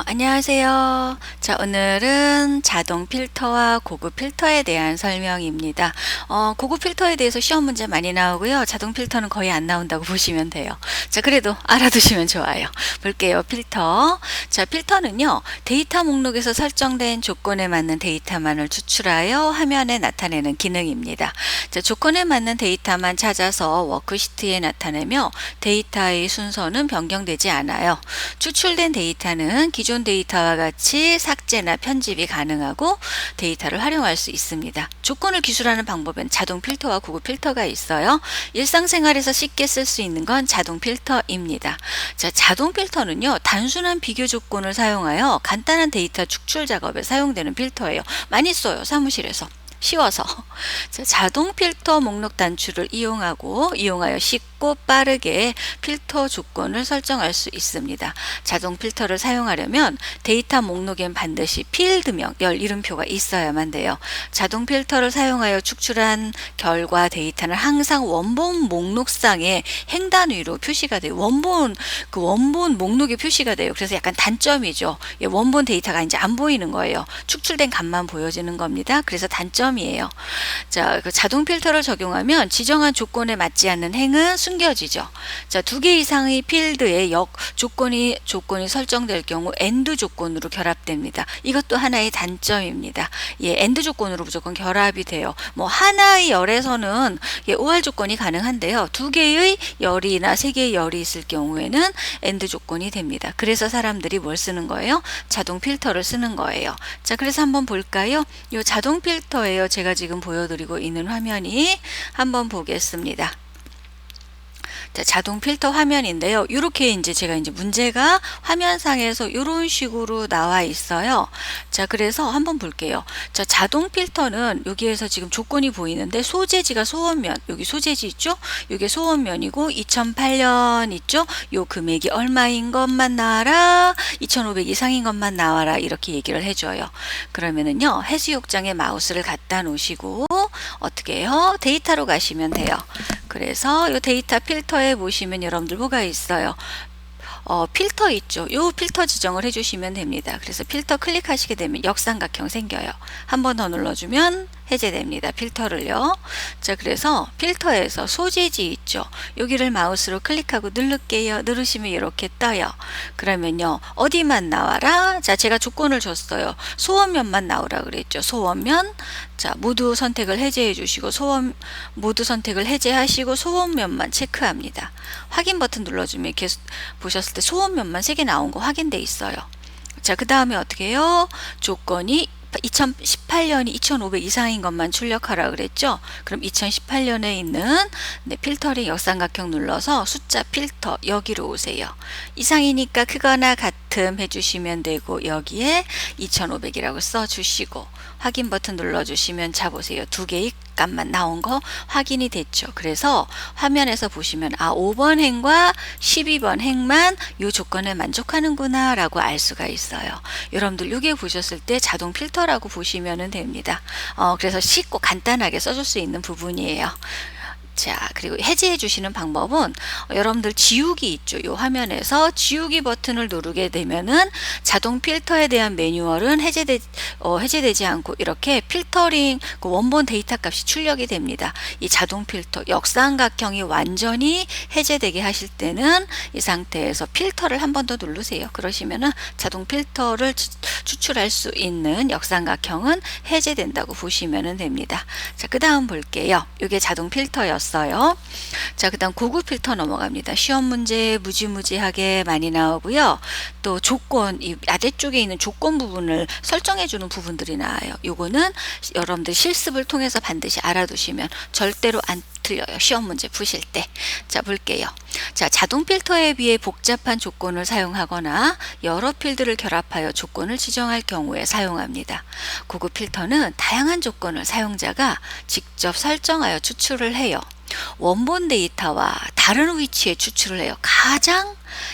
안녕하세요. 자, 오늘은 자동 필터와 고급 필터에 대한 설명입니다. 고급 필터에 대해서 시험 문제 많이 나오고요. 자동 필터는 거의 안 나온다고 보시면 돼요. 자, 그래도 알아두시면 좋아요. 볼게요. 필터. 자, 필터는요, 데이터 목록에서 설정된 조건에 맞는 데이터만을 추출하여 화면에 나타내는 기능입니다. 자, 조건에 맞는 데이터만 찾아서 워크시트에 나타내며 데이터의 순서는 변경되지 않아요. 추출된 데이터는 기존 데이터와 같이 삭제나 편집이 가능하고 데이터를 활용할 수 있습니다. 조건을 기술하는 방법엔 자동 필터와 고급 필터가 있어요. 일상생활에서 쉽게 쓸 수 있는 건 자동 필터입니다. 자, 자동 필터는요, 단순한 비교 조건을 사용하여 간단한 데이터 축출 작업에 사용되는 필터예요. 많이 써요, 사무실에서. 쉬워서. 자, 자동 필터 목록 단추를 이용하여 쉽고 빠르게 필터 조건을 설정할 수 있습니다. 자동 필터를 사용하려면 데이터 목록엔 반드시 필드명, 이름표가 있어야만 돼요. 자동 필터를 사용하여 축출한 결과 데이터는 항상 원본 목록상에 횡단 위로 표시가 돼요. 원본 목록에 표시가 돼요. 그래서 약간 단점이죠. 원본 데이터가 이제 안 보이는 거예요. 축출된 값만 보여지는 겁니다. 그래서 단점이에요. 자, 그 자동 필터를 적용하면 지정한 조건에 맞지 않는 행은 숨겨지죠. 자, 2개 이상의 필드에 조건이 설정될 경우 AND 조건으로 결합됩니다. 이것도 하나의 단점입니다. AND 조건으로 무조건 결합이 돼요. 뭐 하나의 열에서는 OR 조건이 가능한데요. 2개의 열이나 3개의 열이 있을 경우에는 AND 조건이 됩니다. 그래서 사람들이 뭘 쓰는 거예요? 자동 필터를 쓰는 거예요. 자, 그래서 한번 볼까요? 이 자동 필터예요. 제가 지금 보여드리고 있는 화면이. 한번 보겠습니다. 자, 자동 필터 화면인데요. 이렇게 제가 문제가 화면상에서 이런 식으로 나와 있어요. 자, 그래서 한번 볼게요. 자, 자동 필터는 여기에서 지금 조건이 보이는데 소재지가 소원면, 여기 소재지 있죠? 이게 소원면이고 2008년 있죠? 요 금액이 얼마인 것만 나와라, 2,500 이상인 것만 나와라, 이렇게 얘기를 해줘요. 그러면은요, 해수욕장에 마우스를 갖다 놓으시고 어떻게 해요? 데이터로 가시면 돼요. 그래서 이 데이터 필터에 보시면 여러분들 뭐가 있어요? 필터 있죠. 요 필터 지정을 해주시면 됩니다. 그래서 필터 클릭하시게 되면 역삼각형 생겨요. 한 번 더 눌러주면 해제됩니다. 필터를요. 자, 그래서 필터에서 소재지 있죠. 여기를 마우스로 클릭하고 누를게요. 누르시면 이렇게 떠요. 그러면요, 어디만 나와라? 자, 제가 조건을 줬어요. 소원면만 나오라 그랬죠. 소원면. 자, 모두 선택을 해제해 주시고 모두 선택을 해제하시고 소원면만 체크합니다. 확인 버튼 눌러주면 이렇게 보셨을 때 소원면만 3개 나온 거 확인돼 있어요. 자, 그 다음에 어떻게 해요? 조건이 2018년이 2,500 이상인 것만 출력하라 그랬죠. 그럼 2018년에 있는 필터링 역삼각형 눌러서 숫자 필터 여기로 오세요. 이상이니까 크거나 같음 해주시면 되고, 여기에 2,500이라고 써주시고 확인 버튼 눌러주시면, 자 보세요. 2개의 값만 나온 거 확인이 됐죠. 그래서 화면에서 보시면 5번 행과 12번 행만 이 조건에 만족하는구나 라고 알 수가 있어요. 여러분들 이게 보셨을 때 자동 필터라고 보시면 됩니다. 그래서 쉽고 간단하게 써줄 수 있는 부분이에요. 자, 그리고 해제해 주시는 방법은 여러분들 지우기 있죠. 이 화면에서 지우기 버튼을 누르게 되면은 자동 필터에 대한 매뉴얼은 해제되지 않고 이렇게 필터링 원본 데이터 값이 출력이 됩니다. 이 자동 필터 역삼각형이 완전히 해제되게 하실 때는 이 상태에서 필터를 한 번 더 누르세요. 그러시면은 자동 필터를 추출할 수 있는 역삼각형은 해제된다고 보시면 됩니다. 자, 그 다음 볼게요. 이게 자동 필터였어요. 자, 그 다음 고급 필터 넘어갑니다. 시험 문제 무지무지하게 많이 나오고요. 또 조건, 이 아래쪽에 있는 조건 부분을 설정해 주는 부분들이 나와요. 요거는 여러분들 실습을 통해서 반드시 알아두시면 절대로 안 틀려요. 시험 문제 푸실 때. 자, 볼게요. 자, 자동 필터에 비해 복잡한 조건을 사용하거나 여러 필드를 결합하여 조건을 지정할 경우에 사용합니다. 고급 필터는 다양한 조건을 사용자가 직접 설정하여 추출을 해요. 원본 데이터와 다른 위치에 추출을 해요. 가장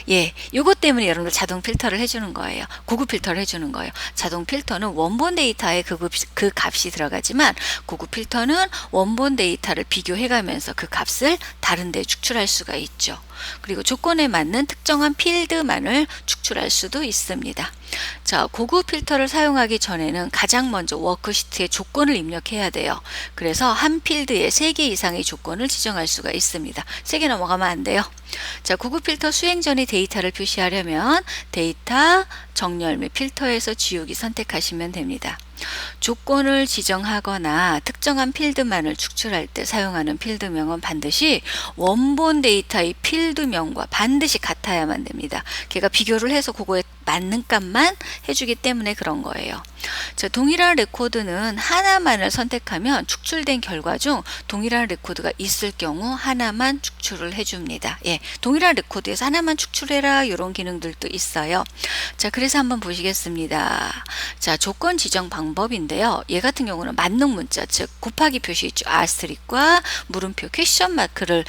예, 요것 때문에 여러분들 자동 필터를 해주는 거예요. 고급 필터를 해주는 거예요. 자동 필터는 원본 데이터에 그 값이 들어가지만 고급 필터는 원본 데이터를 비교해가면서 그 값을 다른 데 축출할 수가 있죠. 그리고 조건에 맞는 특정한 필드만을 축출할 수도 있습니다. 자, 고급 필터를 사용하기 전에는 가장 먼저 워크시트에 조건을 입력해야 돼요. 그래서 한 필드에 3개 이상의 조건을 지정할 수가 있습니다. 3개 넘어가면 안 돼요. 자, 고급 필터 수행 전에 데이터를 표시하려면 데이터, 정렬 및 필터에서 지우기 선택하시면 됩니다. 조건을 지정하거나 특정한 필드만을 축출할 때 사용하는 필드명은 반드시 원본 데이터의 필드명과 반드시 같아야만 됩니다. 걔가 비교를 해서 그거에 맞는 값만 해주기 때문에 그런 거예요. 자, 동일한 레코드는 하나만을 선택하면 축출된 결과 중 동일한 레코드가 있을 경우 하나만 축출을 해줍니다. 예, 동일한 레코드에서 하나만 축출해라 이런 기능들도 있어요. 자, 그래서 한번 보시겠습니다. 자, 조건 지정 방법인데요. 얘 같은 경우는 만능 문자, 즉 곱하기 표시 있죠. 아스테릭과 물음표, 퀘션 마크를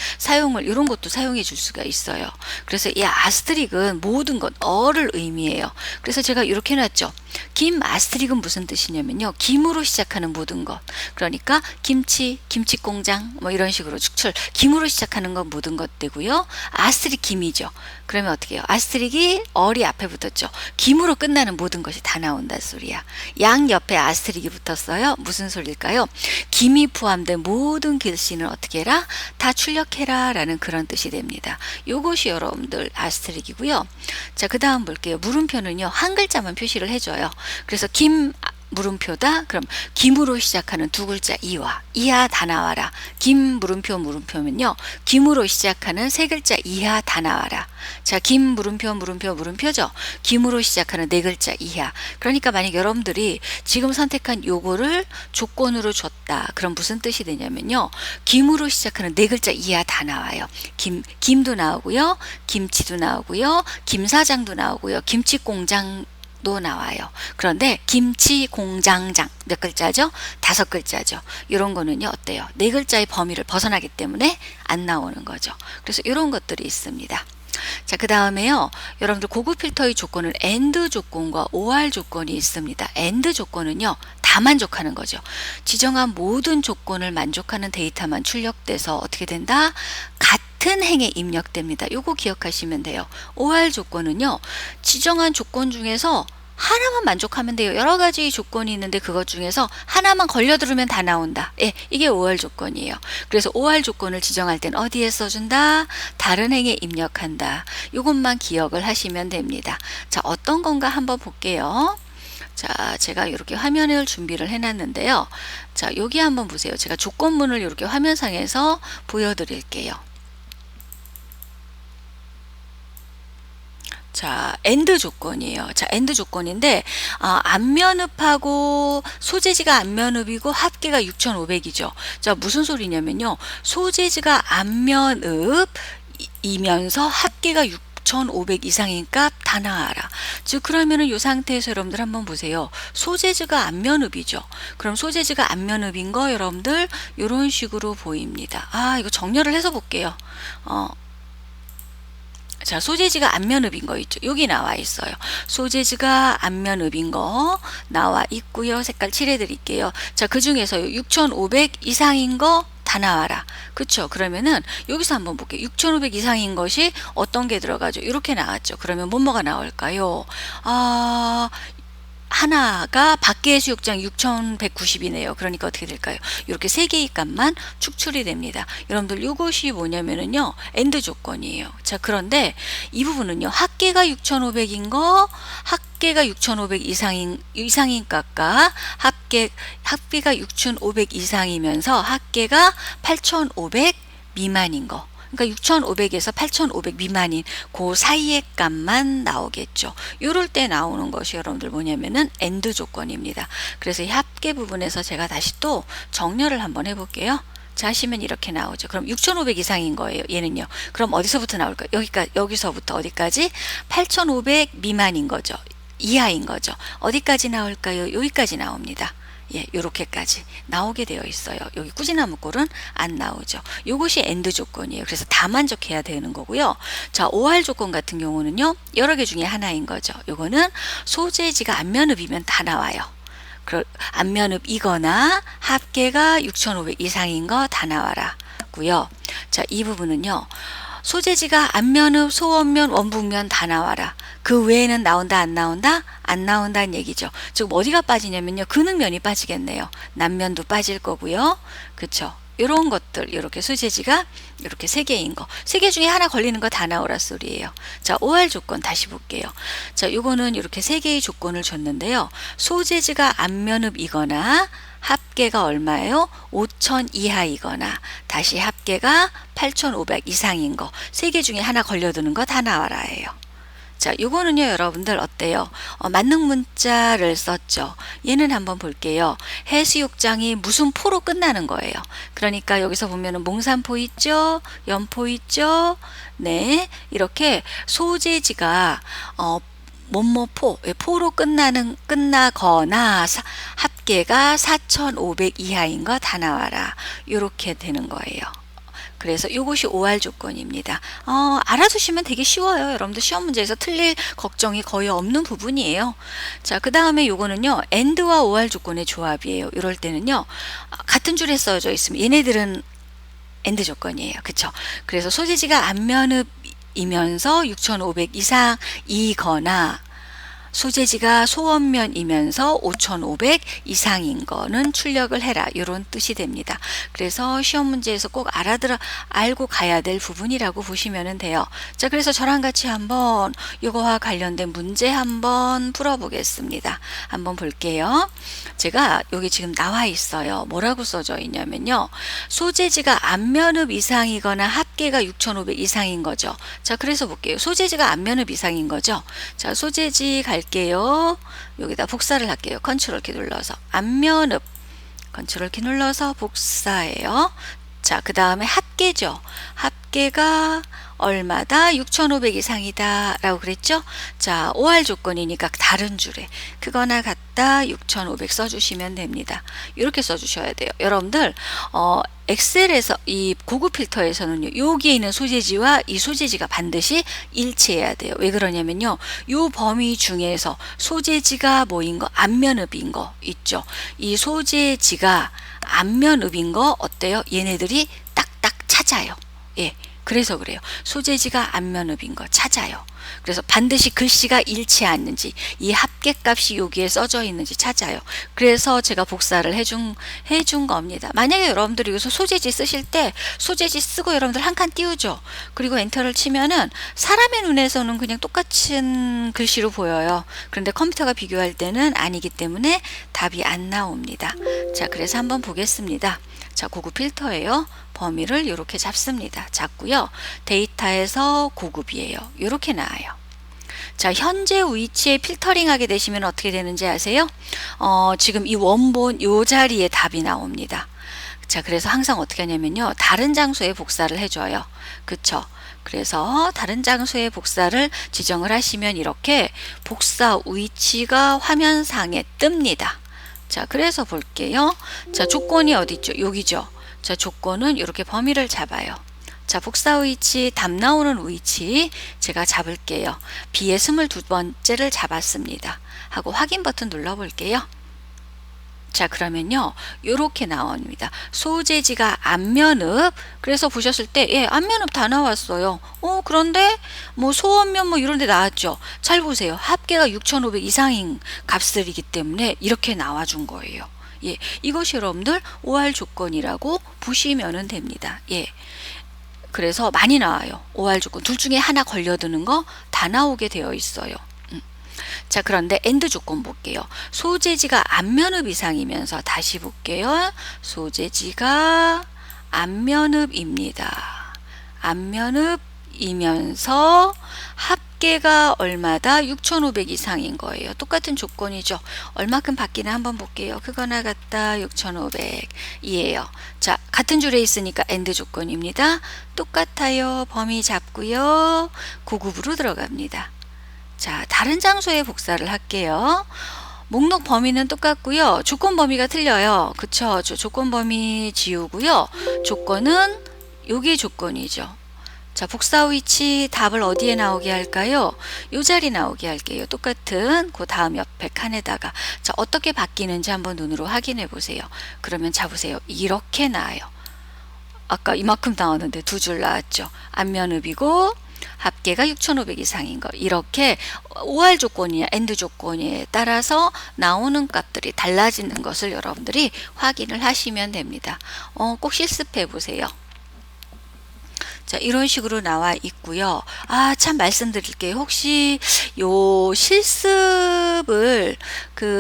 이런 것도 사용해 줄 수가 있어요. 그래서 이 아스테릭은 모든 것, 어를 의미해요. 그래서 제가 이렇게 해놨죠. 김 아스테릭은 무슨 뜻이냐면요. 김으로 시작하는 모든 것. 그러니까 김치, 김치공장 뭐 이런 식으로 축출. 김으로 시작하는 건 모든 것 되고요. 아스테릭 김이죠. 그러면 어떻게 해요? 아스테릭이 얼이 앞에 붙었죠. 김으로 끝나는 모든 것이 다 나온다 소리야. 양 옆에 아스테릭이 붙었어요. 무슨 소리일까요? 김이 포함된 모든 글씨는 어떻게 해라? 다 출력해라 라는 그런 뜻이 됩니다. 요것이 여러분들 아스테릭이고요. 자, 그 다음 볼게요. 물음표는요. 한 글자만 표시를 해줘요. 그래서 김 물음표다. 그럼 김으로 시작하는 두 글자 이하 다 나와라. 김 물음표면요. 김으로 시작하는 세 글자 이하 다 나와라. 자, 김 물음표죠. 김으로 시작하는 네 글자 이하. 그러니까 만약 여러분들이 지금 선택한 요거를 조건으로 줬다. 그럼 무슨 뜻이 되냐면요. 김으로 시작하는 네 글자 이하 다 나와요. 김도 나오고요. 김치도 나오고요. 김사장도 나오고요. 김치공장 도 나와요. 그런데 김치 공장장 몇 글자죠? 5글자죠. 이런 거는요 어때요? 4글자의 범위를 벗어나기 때문에 안 나오는 거죠. 그래서 이런 것들이 있습니다. 자, 그 다음에요. 여러분들 고급 필터의 조건은 AND 조건과 OR 조건이 있습니다. AND 조건은요. 다 만족하는 거죠. 지정한 모든 조건을 만족하는 데이터만 출력돼서 어떻게 된다? 같은 행에 입력됩니다. 요거 기억하시면 돼요. OR 조건은요. 지정한 조건 중에서 하나만 만족하면 돼요. 여러 가지 조건이 있는데 그것 중에서 하나만 걸려들으면 다 나온다. 예, 이게 OR 조건이에요. 그래서 OR 조건을 지정할 땐 어디에 써준다? 다른 행에 입력한다. 이것만 기억을 하시면 됩니다. 자, 어떤 건가 한번 볼게요. 자, 제가 이렇게 화면을 준비를 해놨는데요. 자, 여기 한번 보세요. 제가 조건문을 이렇게 화면상에서 보여드릴게요. 자, AND 조건이에요. 자, AND 조건인데 앞면읍하고 소재지가 앞면읍이고 합계가 6,500이죠. 자, 무슨 소리냐면요. 소재지가 앞면읍이면서 합계가 6,500 이상인 값 다 나와라. 즉 그러면은 이 상태에서 여러분들 한번 보세요. 소재지가 앞면읍이죠. 그럼 소재지가 앞면읍인 거 여러분들 이런 식으로 보입니다. 이거 정렬을 해서 볼게요. 자, 소재지가 앞면읍인 거 있죠. 여기 나와 있어요. 소재지가 앞면읍인 거 나와 있고요. 색깔 칠해 드릴게요. 자, 그 중에서 6,500 이상인 거 다 나와라. 그쵸? 그러면은 여기서 한번 볼게요. 6,500 이상인 것이 어떤 게 들어가죠? 이렇게 나왔죠. 그러면 뭐가 나올까요? 하나가 밖의 수욕장 6,190이네요. 그러니까 어떻게 될까요? 이렇게 세 개의 값만 축출이 됩니다. 여러분들 이것이 뭐냐면은요. AND 조건이에요. 자, 그런데 이 부분은요. 합계가 6,500인 거, 합계가 6,500 이상인 값과 합계가 6,500 이상이면서 합계가 8,500 미만인 거. 그러니까 6,500에서 8,500 미만인 그 사이의 값만 나오겠죠. 이럴 때 나오는 것이 여러분들 뭐냐면은 AND 조건입니다. 그래서 이 합계 부분에서 제가 다시 또 정렬을 한번 해볼게요. 자, 하시면 이렇게 나오죠. 그럼 6,500 이상인 거예요. 얘는요. 그럼 어디서부터 나올까요? 여기서부터 어디까지? 8,500 미만인 거죠. 이하인 거죠. 어디까지 나올까요? 여기까지 나옵니다. 예, 요렇게까지 나오게 되어 있어요. 여기 꾸지나무 꼴은 안 나오죠. 요것이 엔드 조건이에요. 그래서 다 만족해야 되는 거고요. 자, OR 조건 같은 경우는요, 여러 개 중에 하나인 거죠. 요거는 소재지가 앞면읍이면 다 나와요. 앞면읍이거나 합계가 6,500 이상인 거 다 나와라 고요. 자, 이 부분은요, 소재지가 앞면읍, 소원면, 원북면 다 나와라. 그 외에는 나온다, 안 나온다? 안 나온다는 얘기죠. 지금 어디가 빠지냐면요, 근육면이 빠지겠네요. 남면도 빠질 거고요. 그쵸? 이런 것들, 이렇게 소재지가 이렇게 세 개인 거, 세 개 중에 하나 걸리는 거 다 나오라 소리예요. 자, OR 조건 다시 볼게요. 자, 요거는 이렇게 세 개의 조건을 줬는데요. 소재지가 앞면읍이거나 합계가 얼마예요? 5,000 이하이거나 다시 합계가 8,500 이상인 거, 세 개 중에 하나 걸려드는 거 다 나와라예요. 자, 요거는요, 여러분들 어때요? 만능 문자를 썼죠. 얘는 한번 볼게요. 해수욕장이 무슨 포로 끝나는 거예요. 그러니까 여기서 보면은 몽산포 있죠? 연포 있죠? 네, 이렇게 소재지가 뭐뭐포, 포로 끝나거나 합계가 4,500 이하인 거 다 나와라. 이렇게 되는 거예요. 그래서 이것이 OR 조건입니다. 알아두시면 되게 쉬워요. 여러분들 시험 문제에서 틀릴 걱정이 거의 없는 부분이에요. 자, 그 다음에 요거는요, AND와 OR 조건의 조합이에요. 이럴 때는요, 같은 줄에 써져 있으면 얘네들은 AND 조건이에요. 그쵸? 그래서 소재지가 앞면읍이면서 6,500 이상이거나 소재지가 소원면이면서 5,500 이상인 거는 출력을 해라. 이런 뜻이 됩니다. 그래서 시험 문제에서 꼭 알고 가야 될 부분이라고 보시면 돼요. 자, 그래서 저랑 같이 한번 이거와 관련된 문제 한번 풀어보겠습니다. 한번 볼게요. 제가 여기 지금 나와 있어요. 뭐라고 써져 있냐면요, 소재지가 앞면읍 이상이거나 합계가 6,500 이상인 거죠. 자, 그래서 볼게요. 소재지가 앞면읍 이상인 거죠. 자, 소재지 갈게요. 여기다 복사를 할게요. 컨트롤 키 눌러서 앞면읍, 컨트롤 키 눌러서 복사해요. 자, 그 다음에 합계죠. 합계가 얼마다? 6,500 이상이다 라고 그랬죠. 자, OR 조건이니까 다른 줄에 그거나 같다 6,500 써주시면 됩니다. 이렇게 써주셔야 돼요. 여러분들 엑셀에서 이 고급 필터에서는요, 여기에 있는 소재지와 이 소재지가 반드시 일치해야 돼요. 왜 그러냐면요, 요 범위 중에서 소재지가 뭐인 거, 앞면읍인 거 있죠. 이 소재지가 앞면읍인 거 어때요? 얘네들이 딱딱 찾아요. 예. 그래서 그래요. 소재지가 앞면읍인 거 찾아요. 그래서 반드시 글씨가 일치하는지, 이 합계값이 여기에 써져 있는지 찾아요. 그래서 제가 복사를 해준 겁니다. 만약에 여러분들이 여기서 소재지 쓰실 때 소재지 쓰고 여러분들 한 칸 띄우죠. 그리고 엔터를 치면은 사람의 눈에서는 그냥 똑같은 글씨로 보여요. 그런데 컴퓨터가 비교할 때는 아니기 때문에 답이 안 나옵니다. 자, 그래서 한번 보겠습니다. 자, 고급 필터예요. 범위를 이렇게 잡습니다. 잡고요. 데이터에서 고급이에요. 이렇게 나와요. 자, 현재 위치에 필터링 하게 되시면 어떻게 되는지 아세요? 지금 이 원본 요 자리에 답이 나옵니다. 자, 그래서 항상 어떻게 하냐면요, 다른 장소에 복사를 해줘요. 그쵸? 그래서 다른 장소에 복사를 지정을 하시면 이렇게 복사 위치가 화면상에 뜹니다. 자, 그래서 볼게요. 자, 조건이 어디 있죠? 여기죠. 자, 조건은 이렇게 범위를 잡아요. 자, 복사 위치, 답 나오는 위치 제가 잡을게요. B의 22번째를 잡았습니다. 하고 확인 버튼 눌러볼게요. 자, 그러면요, 요렇게 나옵니다. 소재지가 앞면읍. 그래서 보셨을 때, 예, 앞면읍 다 나왔어요. 그런데 뭐 소원면 뭐 이런 데 나왔죠. 잘 보세요. 합계가 6,500 이상인 값들이기 때문에 이렇게 나와준 거예요. 예, 이것이 여러분들 OR 조건이라고 보시면 됩니다. 예. 그래서 많이 나와요. OR 조건. 둘 중에 하나 걸려드는 거 다 나오게 되어 있어요. 자, 그런데 AND 조건 볼게요. 소재지가 앞면읍 이상이면서 다시 볼게요. 소재지가 앞면읍입니다. 앞면읍이면서 합계가 얼마다? 6,500 이상인 거예요. 똑같은 조건이죠. 얼마큼 바뀌나 한번 볼게요. 크거나 같다 6,500 이에요. 자, 같은 줄에 있으니까 AND 조건입니다. 똑같아요. 범위 잡고요. 고급으로 들어갑니다. 자, 다른 장소에 복사를 할게요. 목록 범위는 똑같고요. 조건 범위가 틀려요. 그쵸? 조건 범위 지우고요. 조건은 요게 조건이죠. 자, 복사 위치 답을 어디에 나오게 할까요? 요 자리 나오게 할게요. 똑같은 그 다음 옆에 칸에다가. 자, 어떻게 바뀌는지 한번 눈으로 확인해 보세요. 그러면 자 보세요. 이렇게 나와요. 아까 이만큼 나왔는데 두 줄 나왔죠. 앞면읍이고 합계가 6,500 이상인 거. 이렇게 OR 조건이냐 AND 조건에 따라서 나오는 값들이 달라지는 것을 여러분들이 확인을 하시면 됩니다. 꼭 실습해 보세요. 자, 이런 식으로 나와 있고요. 아, 참 말씀드릴게요. 혹시 요 실습을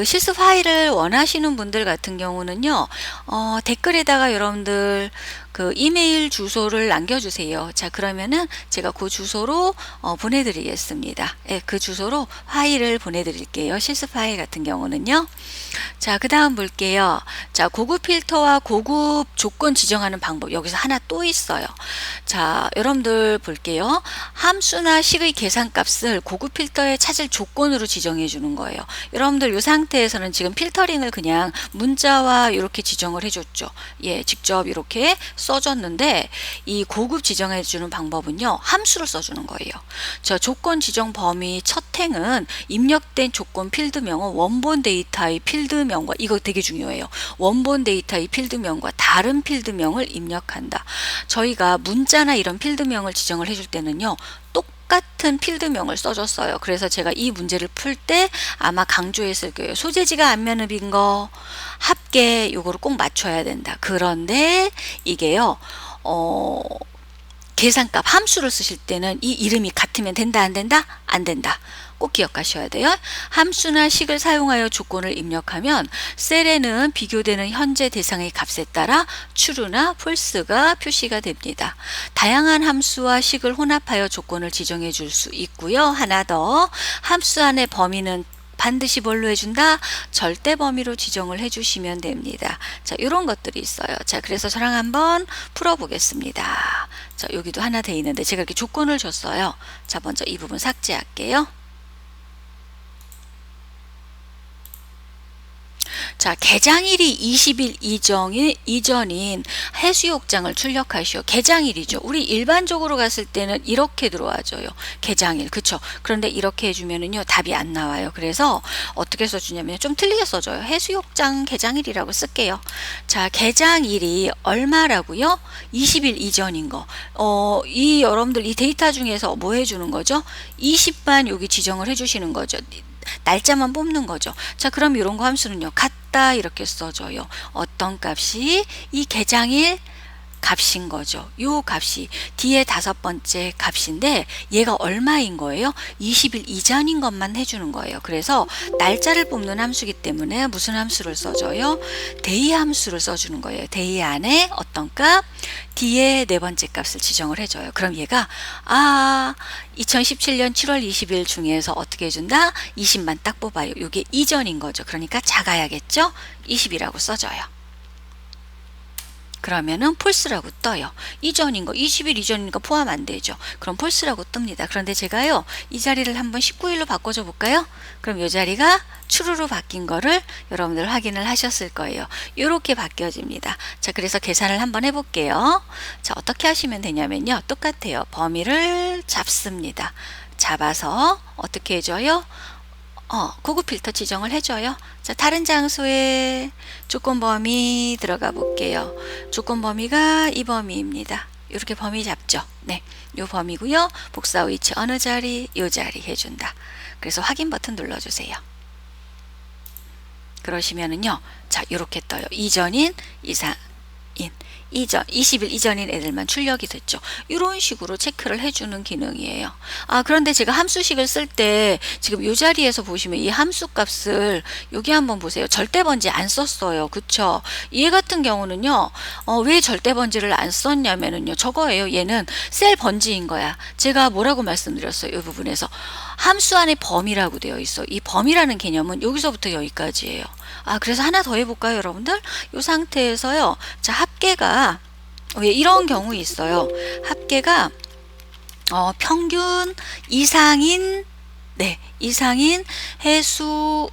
실습 파일을 원하시는 분들 같은 경우는요. 댓글에다가 여러분들 이메일 주소를 남겨주세요. 자, 그러면은 제가 그 주소로 보내드리겠습니다. 예, 그 주소로 파일을 보내드릴게요. 실습 파일 같은 경우는요. 자, 그 다음 볼게요. 자, 고급 필터와 고급 조건 지정하는 방법. 여기서 하나 또 있어요. 자, 여러분들 볼게요. 함수나 식의 계산값을 고급 필터에 찾을 조건으로 지정해 주는 거예요. 여러분들 이 상태에서는 지금 필터링을 그냥 문자와 이렇게 지정을 해줬죠. 예, 직접 이렇게 써줬는데 이 고급 지정해 주는 방법은요. 함수를 써주는 거예요. 저 조건 지정 범위 첫 행은 입력된 조건 필드명은 원본 데이터의 필드명과 이거 되게 중요해요. 원본 데이터의 필드명과 다른 필드명을 입력한다. 저희가 문자나 이런 필드명을 지정을 해줄 때는요. 똑같은 필드명을 써줬어요. 그래서 제가 이 문제를 풀 때 아마 강조했을 거예요. 소재지가 앞면읍인 거 합계 요거를 꼭 맞춰야 된다. 그런데 이게요. 계산값 함수를 쓰실 때는 이 이름이 같으면 된다 안 된다? 안 된다. 꼭 기억하셔야 돼요. 함수나 식을 사용하여 조건을 입력하면 셀에는 비교되는 현재 대상의 값에 따라 true나 false가 표시가 됩니다. 다양한 함수와 식을 혼합하여 조건을 지정해 줄 수 있고요. 하나 더, 함수 안의 범위는 반드시 뭘로 해준다? 절대 범위로 지정을 해주시면 됩니다. 자, 이런 것들이 있어요. 자, 그래서 저랑 한번 풀어보겠습니다. 자, 여기도 하나 돼 있는데 제가 이렇게 조건을 줬어요. 자, 먼저 이 부분 삭제할게요. 자, 개장일이 20일 이전인 해수욕장을 출력하시오. 개장일이죠. 우리 일반적으로 갔을 때는 이렇게 들어와줘요. 개장일. 그쵸? 그런데 이렇게 해주면은요, 답이 안 나와요. 그래서 어떻게 써주냐면 좀 틀리게 써줘요. 해수욕장 개장일이라고 쓸게요. 자, 개장일이 얼마라고요? 20일 이전인 거. 이 여러분들 이 데이터 중에서 뭐 해주는 거죠? 20만 여기 지정을 해주시는 거죠. 날짜만 뽑는 거죠. 자, 그럼 이런 거 함수는요. 같다 이렇게 써줘요. 어떤 값이 이 개장일 값인 거죠. 요 값이 뒤에 다섯 번째 값인데 얘가 얼마인 거예요? 20일 이전인 것만 해주는 거예요. 그래서 날짜를 뽑는 함수이기 때문에 무슨 함수를 써줘요? day 함수를 써주는 거예요. day 안에 어떤 값? 뒤에 네 번째 값을 지정을 해줘요. 그럼 얘가 2017년 7월 20일 중에서 어떻게 해준다? 20만 딱 뽑아요. 이게 이전인 거죠. 그러니까 작아야겠죠? 20이라고 써줘요. 그러면은 폴스라고 떠요. 이전인 거 20일 이전이니까 포함 안 되죠. 그럼 폴스라고 뜹니다. 그런데 제가요 이 자리를 한번 19일로 바꿔줘 볼까요? 그럼 이 자리가 true로 바뀐 거를 여러분들 확인을 하셨을 거예요. 이렇게 바뀌어집니다. 자, 그래서 계산을 한번 해볼게요. 자, 어떻게 하시면 되냐면요. 똑같아요. 범위를 잡습니다. 잡아서 어떻게 해줘요? 고급 필터 지정을 해줘요. 자, 다른 장소에 조건 범위 들어가 볼게요. 조건 범위가 이 범위입니다. 이렇게 범위 잡죠. 네, 요 범위고요. 복사 위치 어느 자리? 요 자리 해준다. 그래서 확인 버튼 눌러주세요. 그러시면은요. 자, 이렇게 떠요. 이전인, 이상인. 이전, 20일 이전인 애들만 출력이 됐죠. 이런 식으로 체크를 해주는 기능이에요. 그런데 제가 함수식을 쓸 때 지금 이 자리에서 보시면 이 함수 값을 여기 한번 보세요. 절대 번지 안 썼어요. 그쵸? 얘 같은 경우는요. 왜 절대 번지를 안 썼냐면은요. 저거예요. 얘는 셀 번지인 거야. 제가 뭐라고 말씀드렸어요. 이 부분에서. 함수 안에 범위라고 되어 있어. 이 범위라는 개념은 여기서부터 여기까지예요. 그래서 하나 더 해볼까요, 여러분들? 이 상태에서요. 자, 합계가 왜 이런 경우 있어요. 합계가 평균 이상인 이상인 해수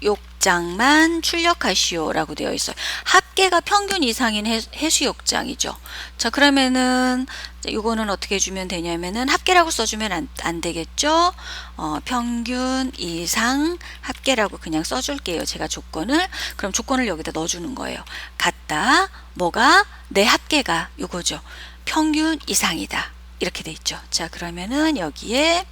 욕장만 출력하시오라고 되어 있어요. 합계가 평균 이상인 해수욕장이죠. 자, 그러면은 이거는 어떻게 해주면 되냐면은 합계라고 써주면 안 되겠죠. 평균 이상 합계라고 그냥 써줄게요. 제가 조건을. 그럼 조건을 여기다 넣어주는 거예요. 같다. 뭐가? 내 합계가 요거죠. 평균 이상이다. 이렇게 돼 있죠. 자, 그러면은 여기에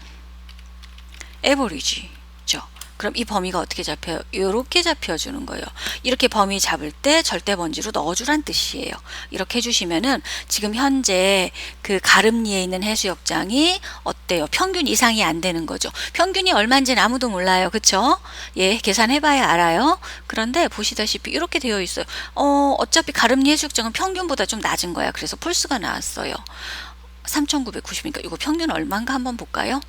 에버리지죠. 그럼 이 범위가 어떻게 잡혀요? 이렇게 잡혀주는 거예요. 이렇게 범위 잡을 때 절대번지로 넣어주란 뜻이에요. 이렇게 해주시면은 지금 현재 그 가름리에 있는 해수욕장이 어때요? 평균 이상이 안 되는 거죠. 평균이 얼마인지는 아무도 몰라요. 그쵸? 예, 계산해봐야 알아요. 그런데 보시다시피 이렇게 되어 있어요. 어차피 가름리 해수욕장은 평균보다 좀 낮은 거야. 그래서 폴스가 나왔어요. 3,990이니까 이거 평균 얼마인가 한번 볼까요?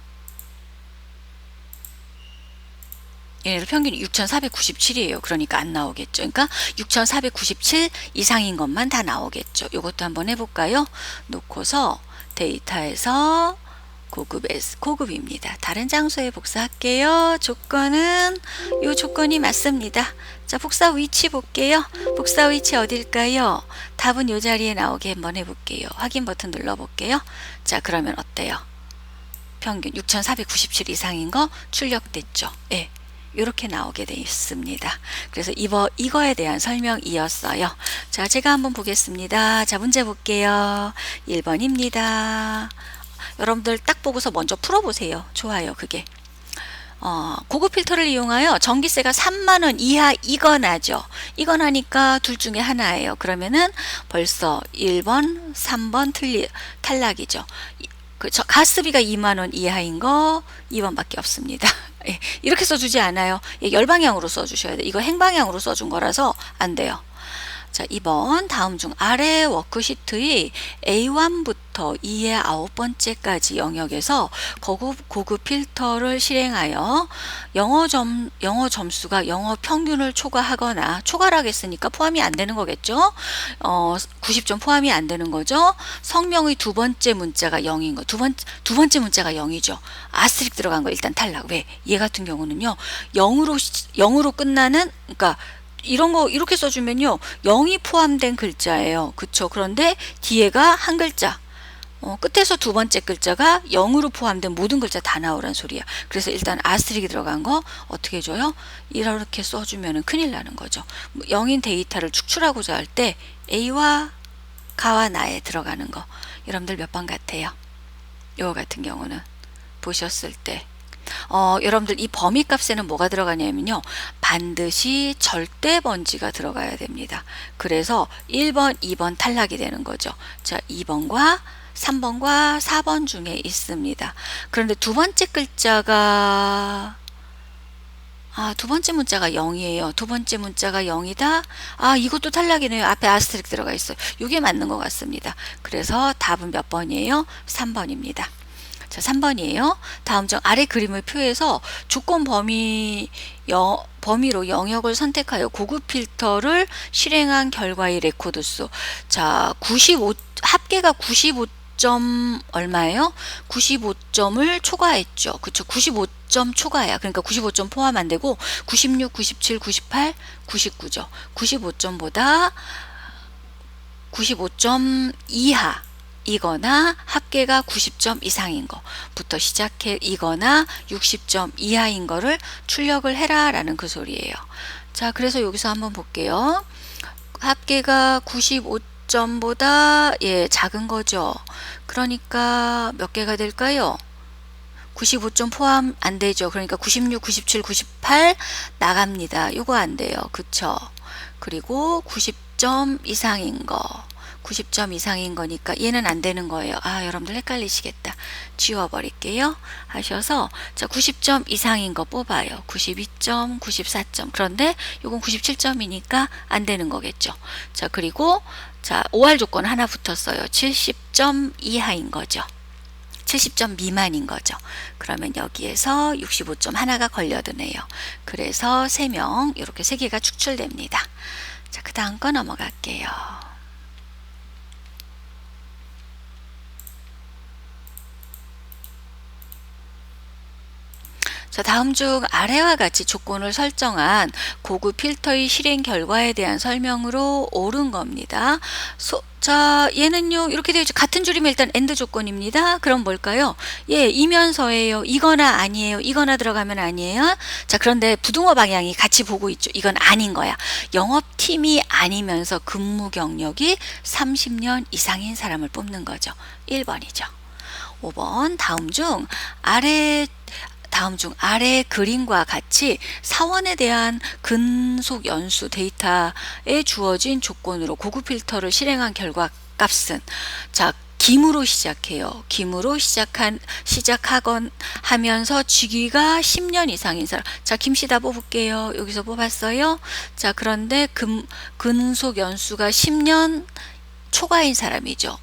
얘네들 평균이 6,497이에요. 그러니까 안 나오겠죠. 그러니까 6,497 이상인 것만 다 나오겠죠. 이것도 한번 해볼까요? 놓고서 데이터에서 고급입니다. 다른 장소에 복사할게요. 조건은 이 조건이 맞습니다. 자, 복사 위치 볼게요. 복사 위치 어딜까요? 답은 이 자리에 나오게 한번 해볼게요. 확인 버튼 눌러볼게요. 자, 그러면 어때요? 평균 6,497 이상인 거 출력됐죠. 예. 이렇게 나오게 되어 있습니다. 그래서 이거에 대한 설명이었어요. 자, 제가 한번 보겠습니다. 자, 문제 볼게요. 1번입니다. 여러분들 딱 보고서 먼저 풀어보세요. 좋아요, 그게. 고급 필터를 이용하여 전기세가 3만원 이하 이거나죠. 이거나니까 둘 중에 하나예요. 그러면은 벌써 1번, 3번 탈락이죠. 가스비가 2만원 이하인 거 2번밖에 없습니다. 예, 이렇게 써주지 않아요. 예, 열방향으로 써주셔야 돼요. 이거 행방향으로 써준 거라서 안 돼요. 자, 2번 다음 중 아래 워크시트의 A1부터 E의 9번째까지 영역에서 고급 필터를 실행하여 영어 점수가 영어 평균을 초과하거나 초과라고 했으니까 포함이 안 되는 거겠죠. 90점 포함이 안 되는 거죠. 성명의 두 번째 문자가 0인 거. 두 번째 문자가 0이죠. 아스트릭 들어간 거 일단 탈락. 왜? 얘 같은 경우는요. 0으로 끝나는, 그러니까 이런 거 이렇게 써주면요 0이 포함된 글자예요. 그쵸? 그런데 뒤에가 한 글자, 끝에서 두 번째 글자가 0으로 포함된 모든 글자 다 나오란 소리야. 그래서 일단 아스트릭이 들어간 거 어떻게 해줘요? 이렇게 써주면 큰일 나는 거죠. 0인 데이터를 축출하고자 할 때 A와 가와 나에 들어가는 거, 여러분들 몇 번 같아요? 이거 같은 경우는 보셨을 때 여러분들 이 범위 값에는 뭐가 들어가냐면요. 반드시 절대 번지가 들어가야 됩니다. 그래서 1번, 2번 탈락이 되는 거죠. 자, 2번과 3번과 4번 중에 있습니다. 그런데 두 번째 글자가 두 번째 문자가 0이에요. 두 번째 문자가 0이다. 이것도 탈락이네요. 앞에 아스트릭 들어가 있어요. 이게 맞는 것 같습니다. 그래서 답은 몇 번이에요? 3번입니다. 자, 3번이에요. 다음 중 아래 그림을 표해서 조건 범위로 영역을 선택하여 고급 필터를 실행한 결과의 레코드 수. 자, 합계가 95점 얼마예요? 95점을 초과했죠. 그쵸? 95점 초과야. 그러니까 95점 포함 안 되고 96, 97, 98, 99죠. 95점보다 95점 이하 이거나 합계가 90점 이상인 거부터 시작해 이거나 60점 이하인 거를 출력을 해라 라는 그 소리예요. 자, 그래서 여기서 한번 볼게요. 합계가 95점보다 작은 거죠. 그러니까 몇 개가 될까요? 95점 포함 안 되죠. 그러니까 96, 97, 98 나갑니다. 이거 안 돼요. 그쵸? 그리고 90점 이상인 거, 90점 이상인 거니까 얘는 안 되는 거예요. 여러분들 헷갈리시겠다. 지워버릴게요. 하셔서 자, 90점 이상인 거 뽑아요. 92점, 94점. 그런데 이건 97점이니까 안 되는 거겠죠. 자, 그리고 자, OR 조건 하나 붙었어요. 70점 이하인 거죠. 70점 미만인 거죠. 그러면 여기에서 65점 하나가 걸려드네요. 그래서 3명, 이렇게 3개가 축출됩니다. 자, 그 다음 거 넘어갈게요. 자, 다음 중 아래와 같이 조건을 설정한 고급 필터의 실행 결과에 대한 설명으로 옳은 겁니다. 자, 얘는요, 이렇게 되어 있죠. 같은 줄이면 일단 AND 조건입니다. 그럼 뭘까요? 예, 이면서예요. 이거나 아니에요. 이거나 들어가면 아니에요. 자, 그런데 부등호 방향이 같이 보고 있죠. 이건 아닌 거야. 영업팀이 아니면서 근무 경력이 30년 이상인 사람을 뽑는 거죠. 1번이죠. 5번 다음 중 아래 그림과 같이 사원에 대한 근속 연수 데이터에 주어진 조건으로 고급 필터를 실행한 결과 값은, 자, 김으로 시작해요. 김으로 시작하건 하면서 직위가 10년 이상인 사람. 자, 김씨 다 뽑을게요. 여기서 뽑았어요. 자, 그런데 근속 연수가 10년 초과인 사람이죠.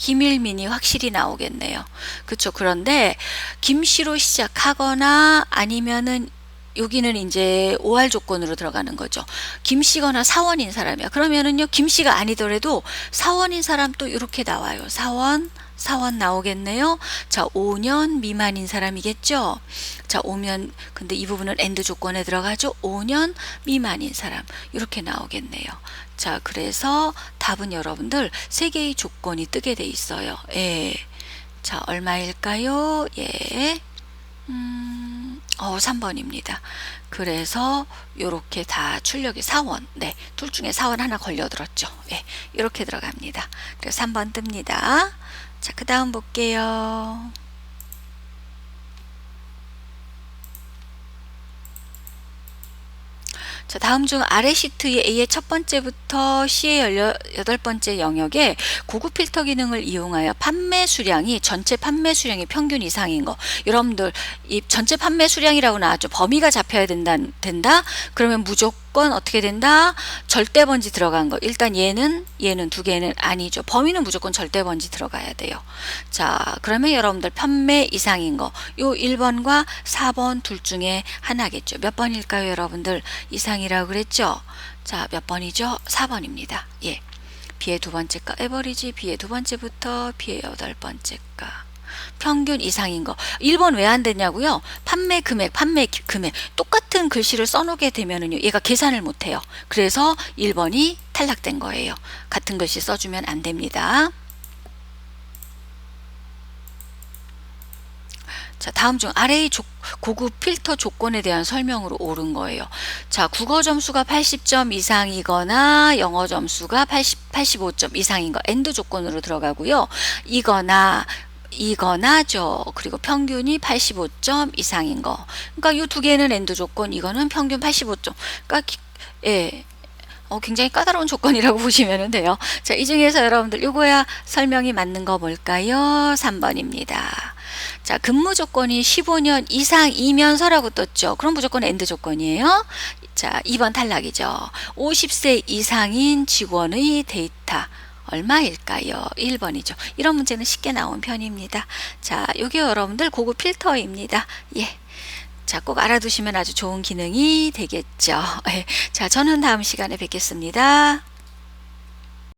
김일민이 확실히 나오겠네요. 그렇죠. 그런데 김씨로 시작하거나 아니면은 여기는 이제 OR 조건으로 들어가는 거죠. 김씨거나 사원인 사람이야. 그러면은요, 김씨가 아니더라도 사원인 사람 또 이렇게 나와요. 사원 나오겠네요. 자, 5년 미만인 사람이겠죠. 자, 근데 이 부분은 AND 조건에 들어가죠. 5년 미만인 사람. 이렇게 나오겠네요. 자, 그래서 답은 여러분들 3개의 조건이 뜨게 돼 있어요. 예. 자, 얼마일까요? 예. 3번입니다. 그래서 요렇게 다 출력이 사원, 네, 둘 중에 사원 하나 걸려들었죠. 예, 이렇게 들어갑니다. 그래서 3번 뜹니다. 자, 그 다음 볼게요. 자, 다음 중 아래 시트의 A의 첫 번째부터 C의 18번째 영역에 고급 필터 기능을 이용하여 전체 판매 수량이 평균 이상인 거. 여러분들, 이 전체 판매 수량이라고 나왔죠. 범위가 잡혀야 된다. 그러면 무조건 어떻게 된다? 절대 번지 들어간 거. 일단 얘는 두 개는 아니죠. 범위는 무조건 절대 번지 들어가야 돼요. 자, 그러면 여러분들 판매 이상인 거. 요 1번과 4번 둘 중에 하나겠죠. 몇 번일까요, 여러분들? 이상이라고 그랬죠? 자, 몇 번이죠? 4번입니다. 예. B의 두 번째가 에버리지, B의 두 번째부터 B의 8번째가 평균 이상인 거. 1번 왜 안 되냐고요? 판매 금액 똑같은 글씨를 써놓게 되면은요, 얘가 계산을 못 해요. 그래서 1번이 탈락된 거예요. 같은 글씨 써주면 안 됩니다. 자, 다음 중 아래의 고급 필터 조건에 대한 설명으로 옳은 거예요. 자, 국어 점수가 80점 이상이거나 영어 점수가 85점 이상인 거 AND 조건으로 들어가고요. 이거나죠. 그리고 평균이 85점 이상인 거. 그러니까 이 두 개는 AND 조건, 이거는 평균 85점. 그러니까 예. 굉장히 까다로운 조건이라고 보시면 돼요. 자, 이 중에서 여러분들 요거야 설명이 맞는 거 뭘까요? 3번입니다. 자, 근무 조건이 15년 이상이면서라고 떴죠. 그럼 무조건 AND 조건이에요. 자, 2번 탈락이죠. 50세 이상인 직원의 데이터 얼마일까요? 1번이죠. 이런 문제는 쉽게 나온 편입니다. 자, 요게 여러분들 고급 필터입니다. 예. 자, 꼭 알아두시면 아주 좋은 기능이 되겠죠. 자, 저는 다음 시간에 뵙겠습니다.